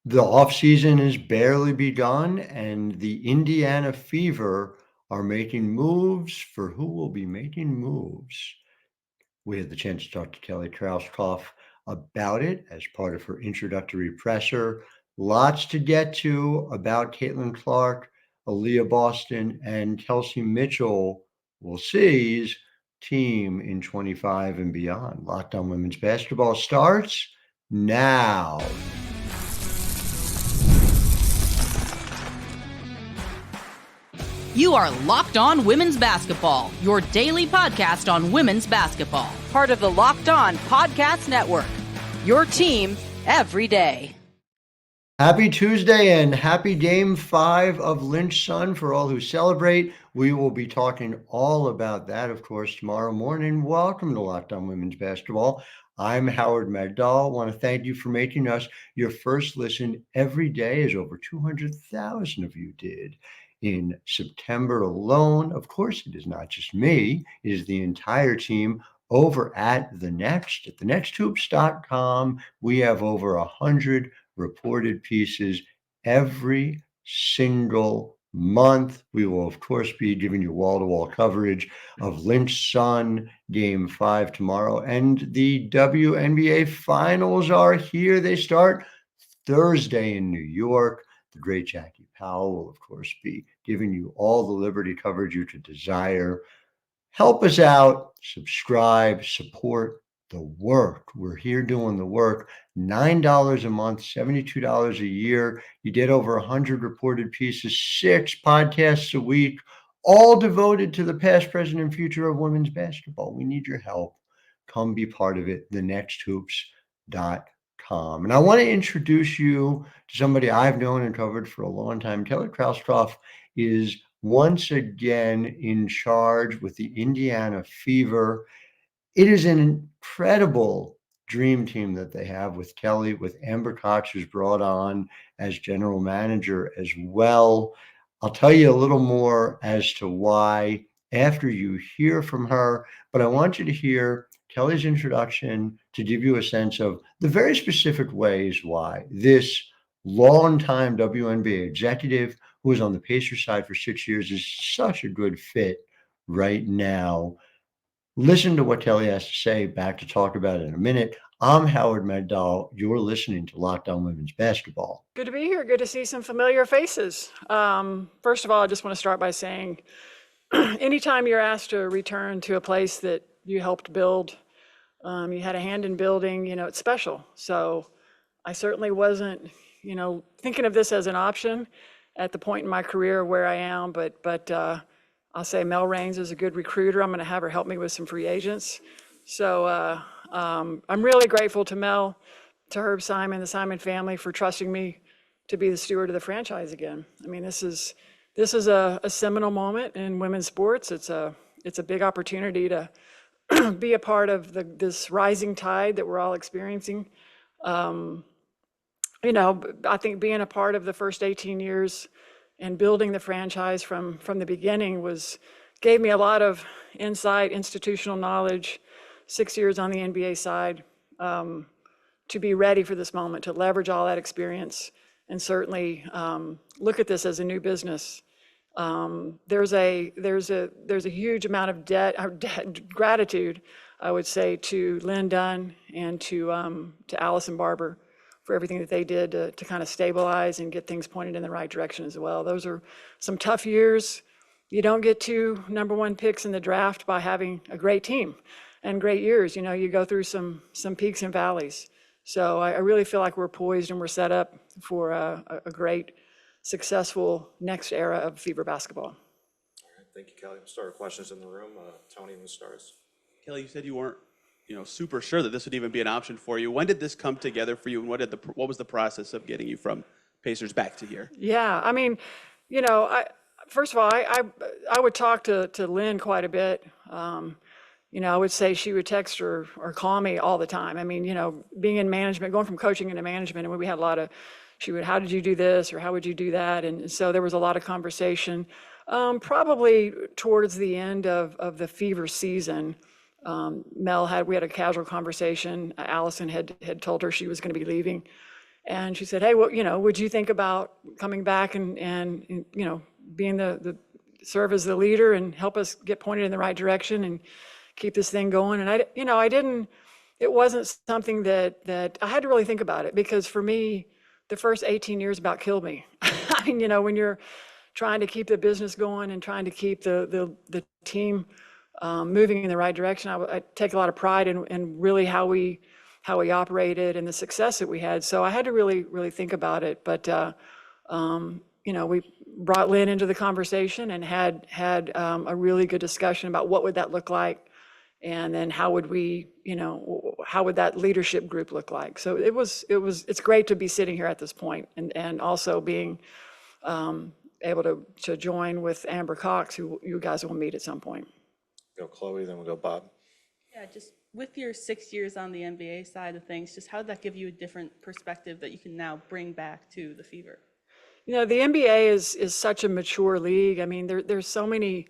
The offseason has barely begun, and the Indiana Fever are making moves for who will be making moves. We had the chance to talk to Kelly Krauskopf about it as part of her introductory presser. Lots to get to about Caitlin Clark, Aaliyah Boston, and Kelsey Mitchell. We'll see's team in 25 and beyond. Locked On Women's Basketball starts now. You are Locked On Women's Basketball, your daily podcast on women's basketball. Part of the Locked On Podcast Network, your team every day. Happy Tuesday and happy Game 5 of Lynch Sun for all who celebrate. We will be talking all about that, of course, tomorrow morning. Welcome to Locked On Women's Basketball. I'm Howard Megdal. I want to thank you for making us your first listen every day, as over 200,000 of you did in September alone. Of course, it is not just me. It is the entire team over at The Next. At thenexthoops.com, we have over 100 reported pieces every single month. We will, of course, be giving you wall-to-wall coverage of Lynch Sun Game 5 tomorrow. And the WNBA finals are here. They start Thursday in New York. The great Jackie Powell will, of course, be giving you all the Liberty coverage you could desire. Help us out, subscribe, support the work. We're here doing the work. $9 a month, $72 a year. You get over 100 reported pieces, 6 podcasts a week, all devoted to the past, present, and future of women's basketball. We need your help. Come be part of it. thenexthoops.com. And I want to introduce you to somebody I've known and covered for a long time. Kelly Krauskopf is once again in charge with the Indiana Fever. It is an incredible dream team that they have with Kelly, with Amber Cox, who's brought on as general manager as well. I'll tell you a little more as to why after you hear from her, but I want you to hear Kelly's introduction to give you a sense of the very specific ways why this longtime WNBA executive who was on the Pacers side for 6 years is such a good fit right now. Listen to what Kelly has to say. Back to talk about it in a minute. I'm Howard Megdal. You're listening to Locked On Women's Basketball. Good to be here. Good to see some familiar faces. First of all, I just want to start by saying anytime you're asked to return to a place that you helped build, you had a hand in building, it's special. So I certainly wasn't, thinking of this as an option at the point in my career where I am, but I'll say Mel Raines is a good recruiter. I'm going to have her help me with some free agents. So I'm really grateful to Mel, to Herb Simon, the Simon family, for trusting me to be the steward of the franchise again. I mean, this is a seminal moment in women's sports. It's a big opportunity to be a part of this rising tide that we're all experiencing. I think being a part of the first 18 years and building the franchise from the beginning gave me a lot of insight, institutional knowledge, 6 years on the NBA side, to be ready for this moment, to leverage all that experience, and certainly look at this as a new business. There's a huge amount of gratitude, I would say, to Lin Dunn and to Allison Barber for everything that they did to kind of stabilize and get things pointed in the right direction as well. Those are some tough years. You don't get 2 number 1 picks in the draft by having a great team and great years. You go through some peaks and valleys. So I really feel like we're poised and we're set up for a great, successful next era of Fever basketball. All right, thank you, Kelly. We'll start with questions in the room. Tony in the stars. Kelly, you said you weren't, super sure that this would even be an option for you. When did this come together for you, and what was the process of getting you from Pacers back to here? Yeah, I mean, first of all, I would talk to Lynn quite a bit. I would say she would text or call me all the time. I mean, being in management, going from coaching into management, and we had a lot of, how did you do this, or how would you do that? And so there was a lot of conversation. Probably towards the end of the Fever season, we had a casual conversation. Allison had told her she was going to be leaving. And she said, hey, well, would you think about coming back and being the serve as the leader and help us get pointed in the right direction and keep this thing going? And it wasn't something that I had to really think about it, because for me, the first 18 years about killed me. I mean, when you're trying to keep the business going and trying to keep the team moving in the right direction, I take a lot of pride in really how we operated and the success that we had. So I had to really think about it. But we brought Lin into the conversation and had a really good discussion about what would that look like, and then how would that leadership group look like. So it's great to be sitting here at this point, and also being able to join with Amber Cox, who you guys will meet at some point. Go Chloe, then we'll go Bob. Yeah, just with your 6 years on the NBA side of things, just how did that give you a different perspective that you can now bring back to the Fever? The NBA is such a mature league. I mean, there's so many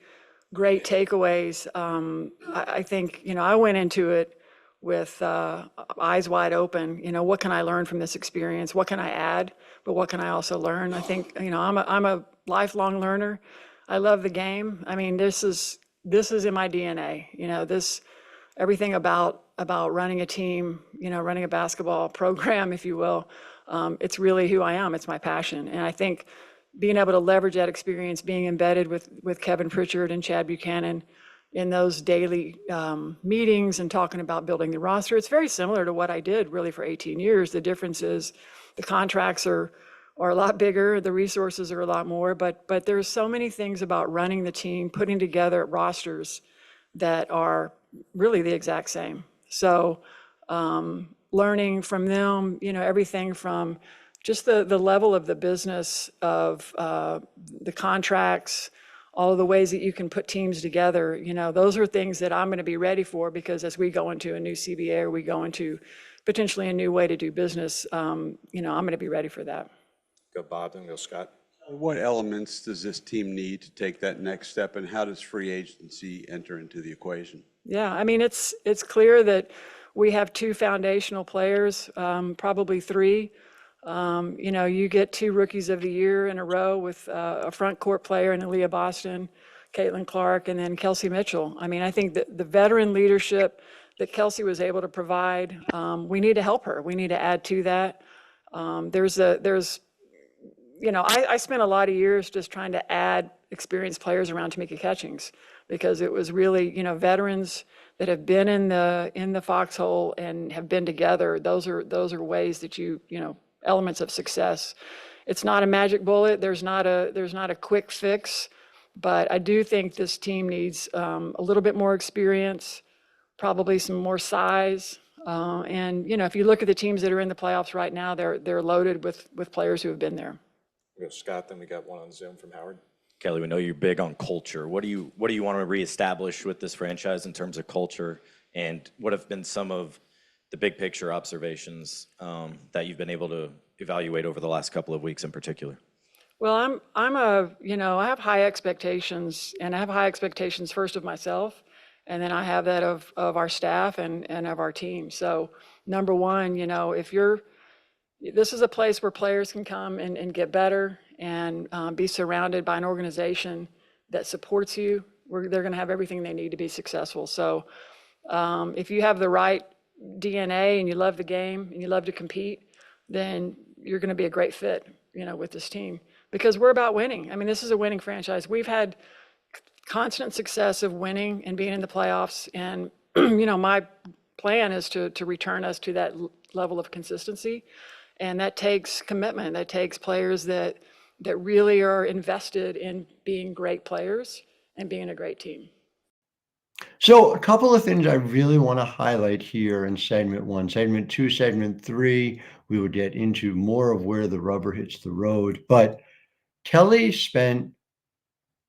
great takeaways. I think, I went into it with eyes wide open. What can I learn from this experience? What can I add? But what can I also learn? I think, I'm a lifelong learner. I love the game. I mean, this is in my DNA. Everything about running a team, running a basketball program, if you will. It's really who I am. It's my passion. And I think being able to leverage that experience, being embedded with Kevin Pritchard and Chad Buchanan in those daily meetings and talking about building the roster, it's very similar to what I did really for 18 years. The difference is the contracts are a lot bigger, the resources are a lot more, but there's so many things about running the team, putting together rosters that are really the exact same. So learning from them, everything from just the level of the business of the contracts, all of the ways that you can put teams together, those are things that I'm going to be ready for, because as we go into a new CBA, or we go into potentially a new way to do business, I'm going to be ready for that. Go Bob, then go Scott. What elements does this team need to take that next step, and how does free agency enter into the equation? Yeah, I mean, it's clear that we have two foundational players, probably three. You get two rookies of the year in a row with a front court player in Aaliyah Boston, Caitlin Clark, and then Kelsey Mitchell. I mean, I think that the veteran leadership that Kelsey was able to provide, we need to help her. We need to add to that. I spent a lot of years just trying to add experienced players around Tamika Catchings, because it was really, veterans that have been in the foxhole and have been together. Those are ways that elements of success. It's not a magic bullet. There's not a quick fix, but I do think this team needs a little bit more experience, probably some more size. And if you look at the teams that are in the playoffs right now, they're loaded with players who have been there. We go Scott, then we got one on Zoom from Howard. Kelly, we know you're big on culture. What do you want to reestablish with this franchise in terms of culture, and what have been some of the big picture observations that you've been able to evaluate over the last couple of weeks in particular? Well, I have high expectations, and I have high expectations first of myself, and then I have that of our staff and of our team. So number one, this is a place where players can come and get better and be surrounded by an organization that supports you. They're going to have everything they need to be successful. So if you have the right DNA and you love the game and you love to compete, then you're going to be a great fit, with this team, because we're about winning. I mean, this is a winning franchise. We've had constant success of winning and being in the playoffs. And, my plan is to return us to that level of consistency. And that takes commitment. That takes players that really are invested in being great players and being a great team. So a couple of things I really want to highlight here in segment one. Segment two, segment three, we would get into more of where the rubber hits the road. But Kelly spent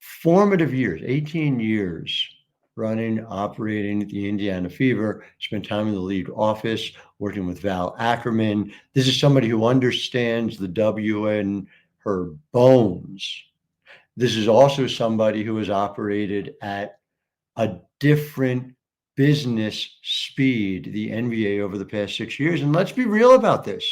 formative years, 18 years, running, operating the Indiana Fever, spent time in the league office, working with Val Ackerman. This is somebody who understands the W in her bones. This is also somebody who has operated at a different business speed, the NBA, over the past 6 years. And let's be real about this.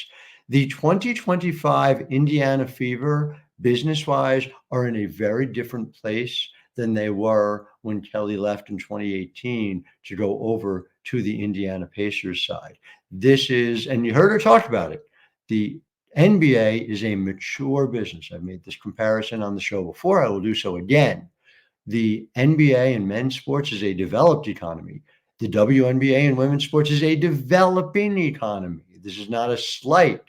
The 2025 Indiana Fever, business-wise, are in a very different place than they were when Kelly left in 2018 to go over to the Indiana Pacers side. This is, and you heard her talk about it, the NBA is a mature business. I've made this comparison on the show before. I will do so again. The NBA and men's sports is a developed economy. The WNBA and women's sports is a developing economy. This is not a slight.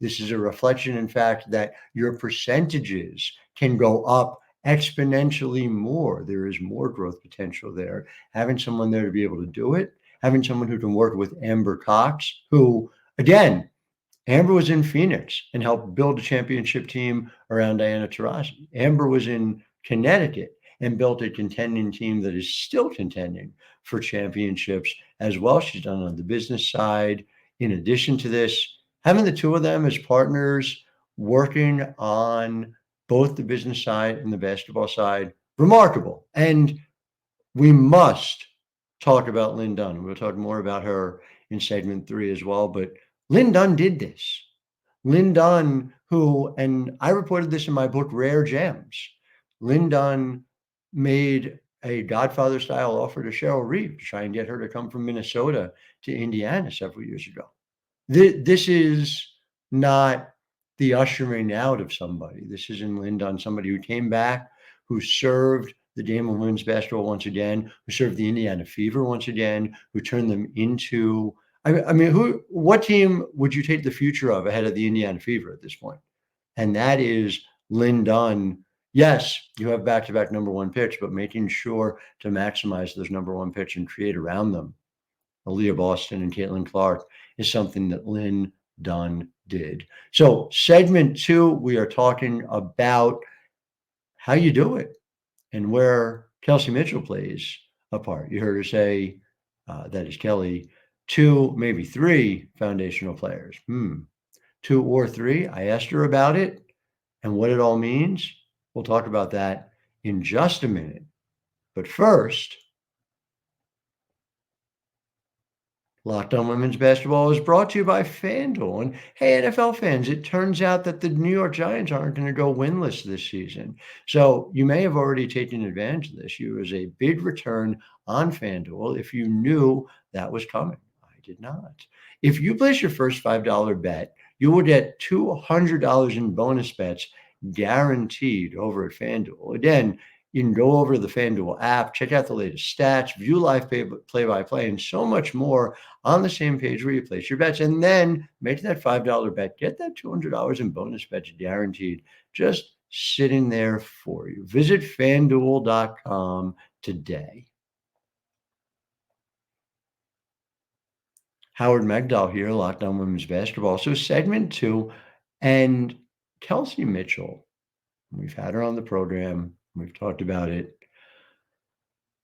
This is a reflection, in fact, that your percentages can go up exponentially more. There is more growth potential there. Having someone there to be able to do it, having someone who can work with Amber Cox, who, again, Amber was in Phoenix and helped build a championship team around Diana Taurasi. Amber was in Connecticut and built a contending team that is still contending for championships as well. She's done on the business side. In addition to this, having the two of them as partners working on both the business side and the basketball side, remarkable. And we must talk about Lin Dunn. We'll talk more about her in segment 3 as well, but Lin Dunn did this. Lin Dunn, who, and I reported this in my book, Rare Gems, Lin Dunn made a Godfather-style offer to Cheryl Reeve to try and get her to come from Minnesota to Indiana several years ago. This is not the ushering out of somebody. This is in Lin Dunn, somebody who came back, who served the game of women's basketball once again, who served the Indiana Fever once again, who turned them into, I mean, what team would you take the future of ahead of the Indiana Fever at this point? And that is Lin Dunn. Yes, you have back-to-back number one picks, but making sure to maximize those number one picks and create around them, Aaliyah Boston and Caitlin Clark, is something that Lin Dunn did. So segment 2, we are talking about how you do it and where Kelsey Mitchell plays a part. You heard her say, that is Kelly, 2, maybe 3 foundational players. 2 or 3. I asked her about it and what it all means. We'll talk about that in just a minute. But first, Locked On Women's Basketball is brought to you by FanDuel. And hey, NFL fans, it turns out that the New York Giants aren't going to go winless this season. So you may have already taken advantage of this. You was a big return on FanDuel if you knew that was coming. I did not. If you place your first $5 bet, you will get $200 in bonus bets guaranteed over at FanDuel. Again, you can go over the FanDuel app, check out the latest stats, view live play-by-play, and so much more on the same page where you place your bets, and then make that $5 bet. Get that $200 in bonus bets guaranteed, just sitting there for you. Visit FanDuel.com today. Howard Megdal here, Locked On Women's Basketball. So segment 2, and Kelsey Mitchell, we've had her on the program. We've talked about it.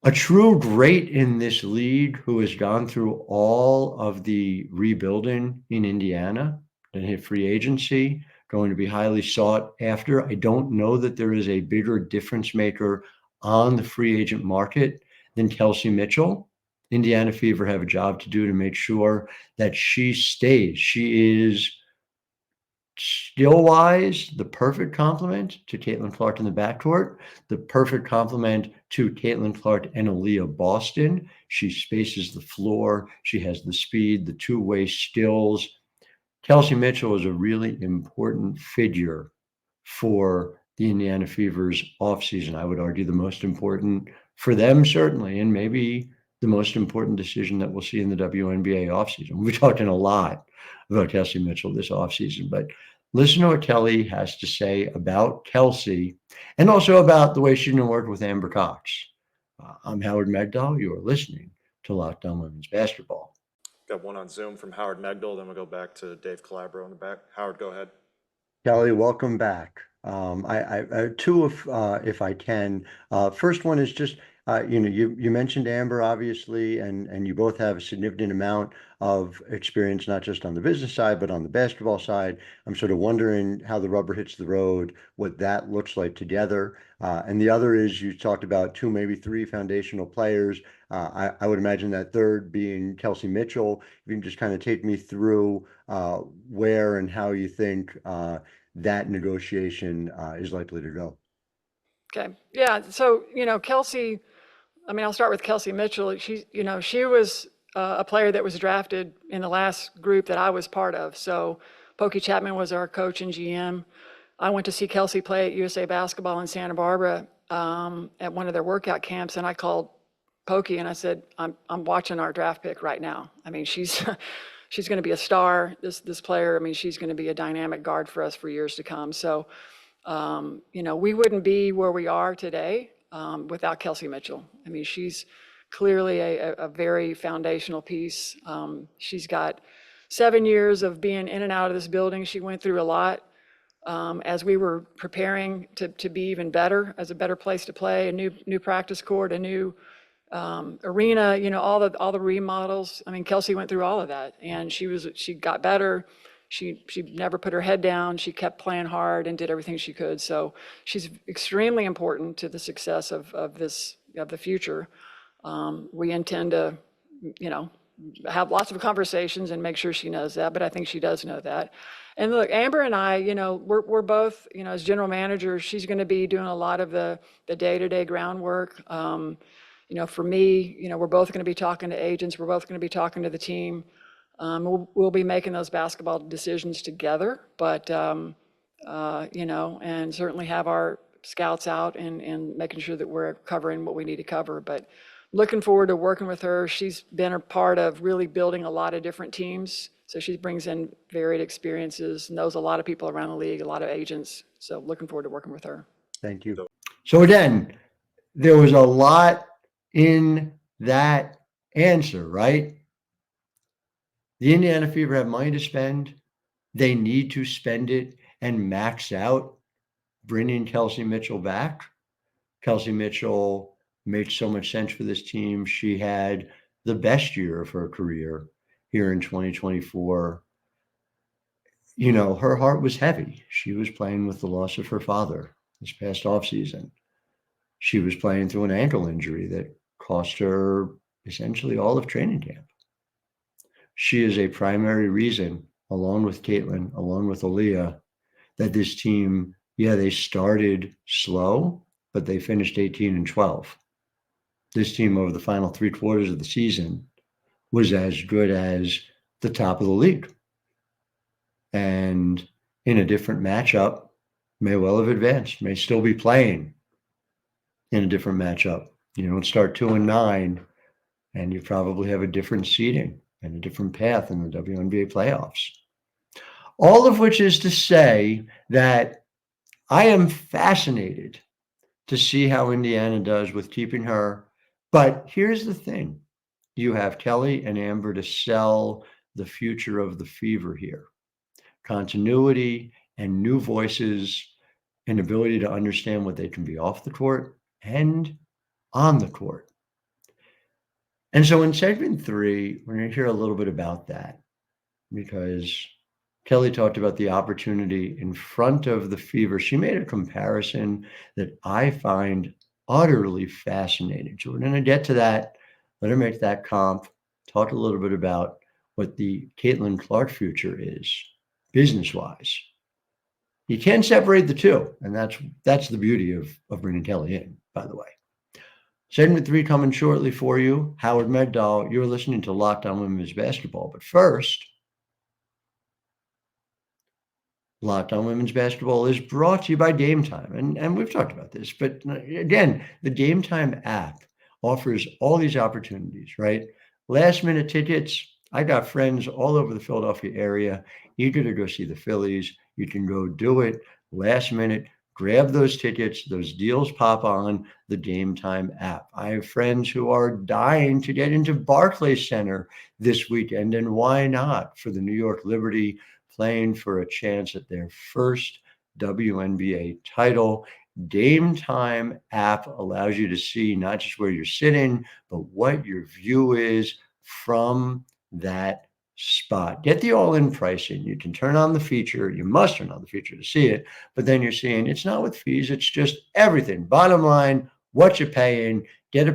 A true great in this league who has gone through all of the rebuilding in Indiana and hit free agency, going to be highly sought after. I don't know that there is a bigger difference maker on the free agent market than Kelsey Mitchell. Indiana Fever have a job to do to make sure that she stays. She is skill-wise the perfect complement to Caitlin Clark in the backcourt, the perfect complement to Caitlin Clark and Aaliyah Boston. She spaces the floor. She has the speed, the two-way skills. Kelsey Mitchell is a really important figure for the Indiana Fever's offseason. I would argue the most important for them, certainly, and maybe the most important decision that we'll see in the WNBA offseason. We're talking a lot about Kelsey Mitchell this offseason, but listen to what Kelly has to say about Kelsey and also about the way she's going to work with Amber Cox. I'm Howard Megdal. You are listening to Locked On Women's Basketball. Got one on Zoom from Howard Megdal, then we'll go back to Dave Calabro in the back. Howard, go ahead. Kelly, welcome back. I two, if I can. First one is just, you mentioned Amber, obviously, and you both have a significant amount of experience, not just on the business side, but on the basketball side. I'm sort of wondering how the rubber hits the road, what that looks like together. And the other is you talked about 2, maybe 3 foundational players. I would imagine that third being Kelsey Mitchell. If you can just kind of take me through where and how you think that negotiation is likely to go. Okay. Yeah. So, Kelsey, I mean, I'll start with Kelsey Mitchell. She was a player that was drafted in the last group that I was part of. So Pokey Chapman was our coach and GM. I went to see Kelsey play at USA Basketball in Santa Barbara at one of their workout camps, and I called Pokey and I said, I'm watching our draft pick right now. I mean, she's she's going to be a star, this player. I mean, she's going to be a dynamic guard for us for years to come. So, we wouldn't be where we are today without Kelsey Mitchell. I mean, she's clearly a very foundational piece. She's got 7 years of being in and out of this building. She went through a lot as we were preparing to be even better, as a better place to play, a new practice court, a new arena, all the remodels. I mean, Kelsey went through all of that, and she got better. She never put her head down. She kept playing hard and did everything she could. So she's extremely important to the success of the future. We intend to, have lots of conversations and make sure she knows that, but I think she does know that. And look, Amber and I, we're both, as general managers, she's going to be doing a lot of the day-to-day groundwork. For me, we're both going to be talking to agents. We're both going to be talking to the team. We'll be making those basketball decisions together, but, and certainly have our scouts out and making sure that we're covering what we need to cover. But looking forward to working with her. She's been a part of really building a lot of different teams. So she brings in varied experiences, knows a lot of people around the league, a lot of agents. So looking forward to working with her. Thank you. So again, there was a lot in that answer, right? The Indiana Fever have money to spend. They need to spend it and max out bringing Kelsey Mitchell back. Kelsey Mitchell makes so much sense for this team. She had the best year of her career here in 2024. Her heart was heavy. She was playing with the loss of her father this past offseason. She was playing through an ankle injury that cost her essentially all of training camp. She is a primary reason, along with Caitlin, along with Aaliyah, that this team, they started slow, but they finished 18-12. This team over the final 3 quarters of the season was as good as the top of the league. And in a different matchup, may well have advanced, may still be playing in a different matchup. You don't start 2-9, and you probably have a different seeding and a different path in the WNBA playoffs. All of which is to say that I am fascinated to see how Indiana does with keeping her. But here's the thing. You have Kelly and Amber to sell the future of the Fever here. Continuity and new voices and ability to understand what they can be off the court and on the court. And so in segment 3, we're going to hear a little bit about that, because Kelly talked about the opportunity in front of the Fever. She made a comparison that I find utterly fascinating. So we're going to get to that. Let her make that comp. Talk a little bit about what the Caitlin Clark future is, business-wise. You can't separate the two, and that's the beauty of bringing Kelly in, by the way. Segment 3 coming shortly for you. Howard Megdal, you're listening to Locked On Women's Basketball. But first, Locked On Women's Basketball is brought to you by Game Time. And we've talked about this, but again, the Game Time app offers all these opportunities, right? Last minute tickets. I got friends all over the Philadelphia area eager to go see the Phillies. You can go do it last minute. Grab those tickets. Those deals pop on the Game Time app. I have friends who are dying to get into Barclays Center this weekend, and why not? For the New York Liberty, playing for a chance at their first WNBA title. Game Time app allows you to see not just where you're sitting, but what your view is from that spot. Get the all-in pricing. You can turn on the feature. You must turn on the feature to see it. But then you're seeing it's not with fees. It's just everything. Bottom line, what you're paying. Get a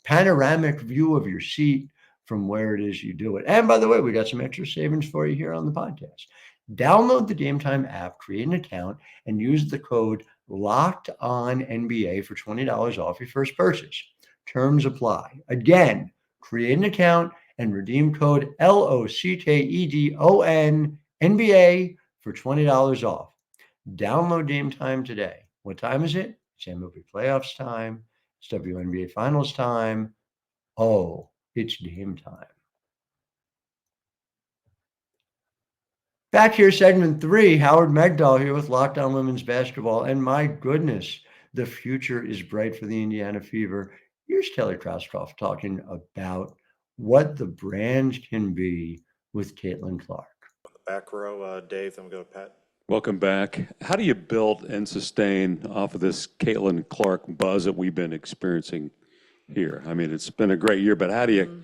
panoramic view of your seat from where it is you do it. And by the way, we got some extra savings for you here on the podcast. Download the Game Time app, create an account, and use the code LOCKEDONNBA for $20 off your first purchase. Terms apply. Again, create an account and redeem code LOCKEDONNBA for $20 off. Download Game Time today. What time is it? It's MLB playoffs time. It's WNBA finals time. Oh, it's game time. Back here, segment 3, Howard Megdal here with Locked On Women's Basketball. And my goodness, the future is bright for the Indiana Fever. Here's Kelly Krauskopf talking about what the brand can be with Caitlin Clark. Back row, Dave, then we go to Pat. Welcome back. How do you build and sustain off of this Caitlin Clark buzz that we've been experiencing here? I mean, it's been a great year, but how do you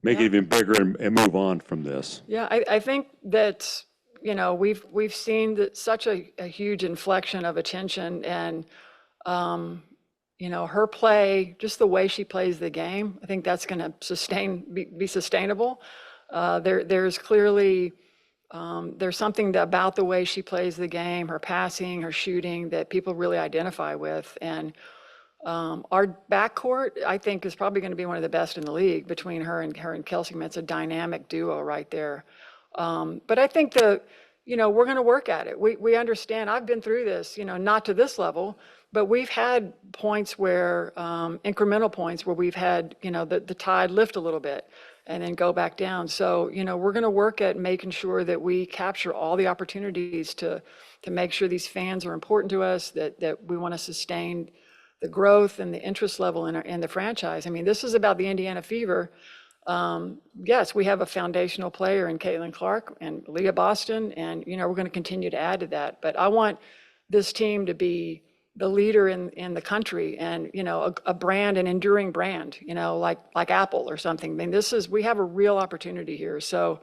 make it even bigger and move on from this? Yeah, I think that, we've seen that such a huge inflection of attention, and, her play, just the way she plays the game, I think that's going to be sustainable. There's clearly, there's something about the way she plays the game, her passing, her shooting, that people really identify with. And our backcourt, I think, is probably going to be one of the best in the league between her and Kelsey. It's a dynamic duo right there. But I think we're going to work at it. We understand. I've been through this, not to this level, but we've had points where, incremental points where we've had, the tide lift a little bit and then go back down. So, we're going to work at making sure that we capture all the opportunities to make sure these fans are important to us, that we want to sustain the growth and the interest level in the franchise. I mean, this is about the Indiana Fever. Yes, we have a foundational player in Caitlin Clark and Leah Boston, and, we're going to continue to add to that. But I want this team to be the leader in the country, and, a brand, an enduring brand, like Apple or something. I mean, we have a real opportunity here. So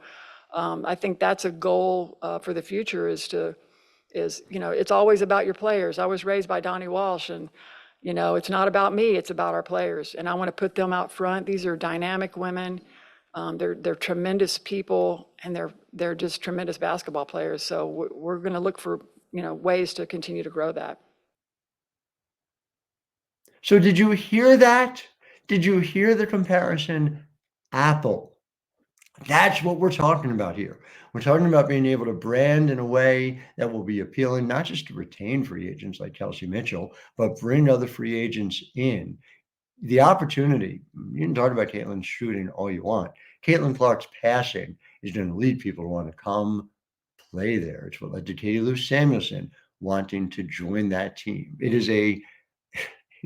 I think that's a goal for the future is, it's always about your players. I was raised by Donnie Walsh, and, it's not about me, it's about our players. And I want to put them out front. These are dynamic women. They're tremendous people, and they're just tremendous basketball players. So we're going to look for, ways to continue to grow that. So did you hear that? Did you hear the comparison? Apple. That's what we're talking about here. We're talking about being able to brand in a way that will be appealing, not just to retain free agents like Kelsey Mitchell, but bring other free agents in. The opportunity, you can talk about Caitlin shooting all you want. Caitlin Clark's passing is going to lead people to want to come play there. It's what led to Katie Lou Samuelson wanting to join that team.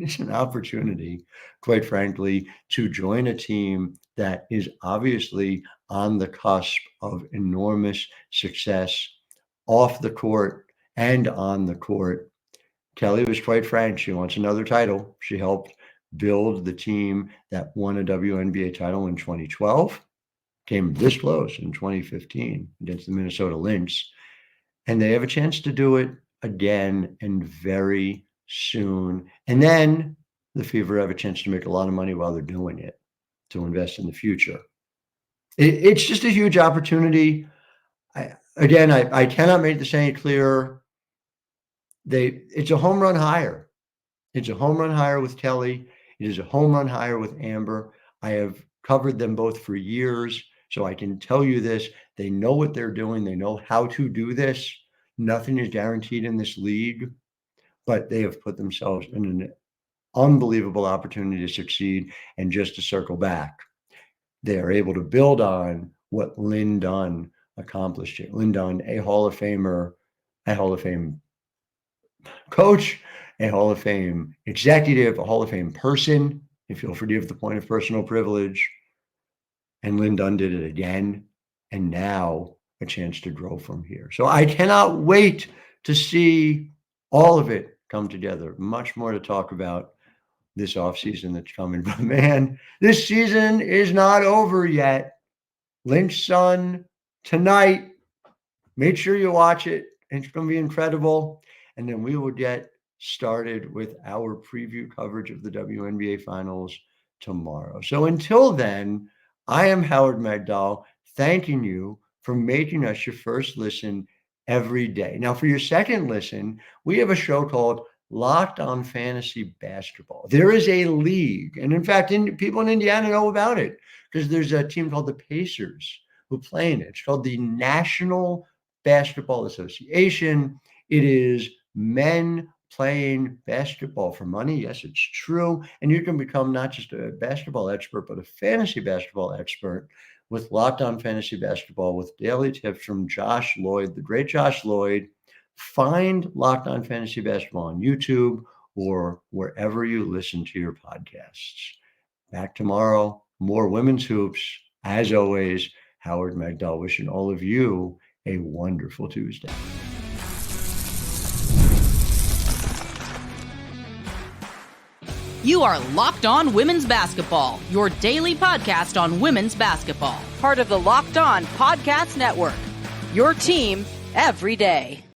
It's an opportunity, quite frankly, to join a team that is obviously on the cusp of enormous success off the court and on the court. Kelly was quite frank. She wants another title. She helped build the team that won a WNBA title in 2012, came this close in 2015 against the Minnesota Lynx, and they have a chance to do it again and very soon. And then the Fever have a chance to make a lot of money while they're doing it, to invest in the future. It's just a huge opportunity. I cannot make this any clearer. It's a home run hire. It's a home run hire with Kelly. It is a home run hire with Amber. I have covered them both for years, so I can tell you this. They know what they're doing. They know how to do this. Nothing is guaranteed in this league, but they have put themselves in an unbelievable opportunity to succeed. And just to circle back, they are able to build on what Lin Dunn accomplished here. Lin Dunn, a Hall of Famer, a Hall of Fame coach, a Hall of Fame executive, a Hall of Fame person, if you'll forgive the point of personal privilege. And Lin Dunn did it again, and now a chance to grow from here. So I cannot wait to see all of it come together. Much more to talk about this offseason that's coming. But man, this season is not over yet. Lynch Sun tonight. Make sure you watch it. It's going to be incredible. And then we will get started with our preview coverage of the WNBA Finals tomorrow. So until then, I am Howard Megdal, thanking you for making us your first listen every day. Now, for your second listen, we have a show called Locked On Fantasy Basketball. There is a league, and in fact, people in Indiana know about it because there's a team called the Pacers who play in it. It's called the National Basketball Association. It is men playing basketball for money. Yes, it's true. And you can become not just a basketball expert, but a fantasy basketball expert with Locked On Fantasy Basketball with daily tips from Josh Lloyd, the great Josh Lloyd. Find Locked On Fantasy Basketball on YouTube or wherever you listen to your podcasts. Back tomorrow, more women's hoops. As always, Howard Megdal wishing all of you a wonderful Tuesday. You are Locked On Women's Basketball, your daily podcast on women's basketball. Part of the Locked On Podcast Network. Your team every day.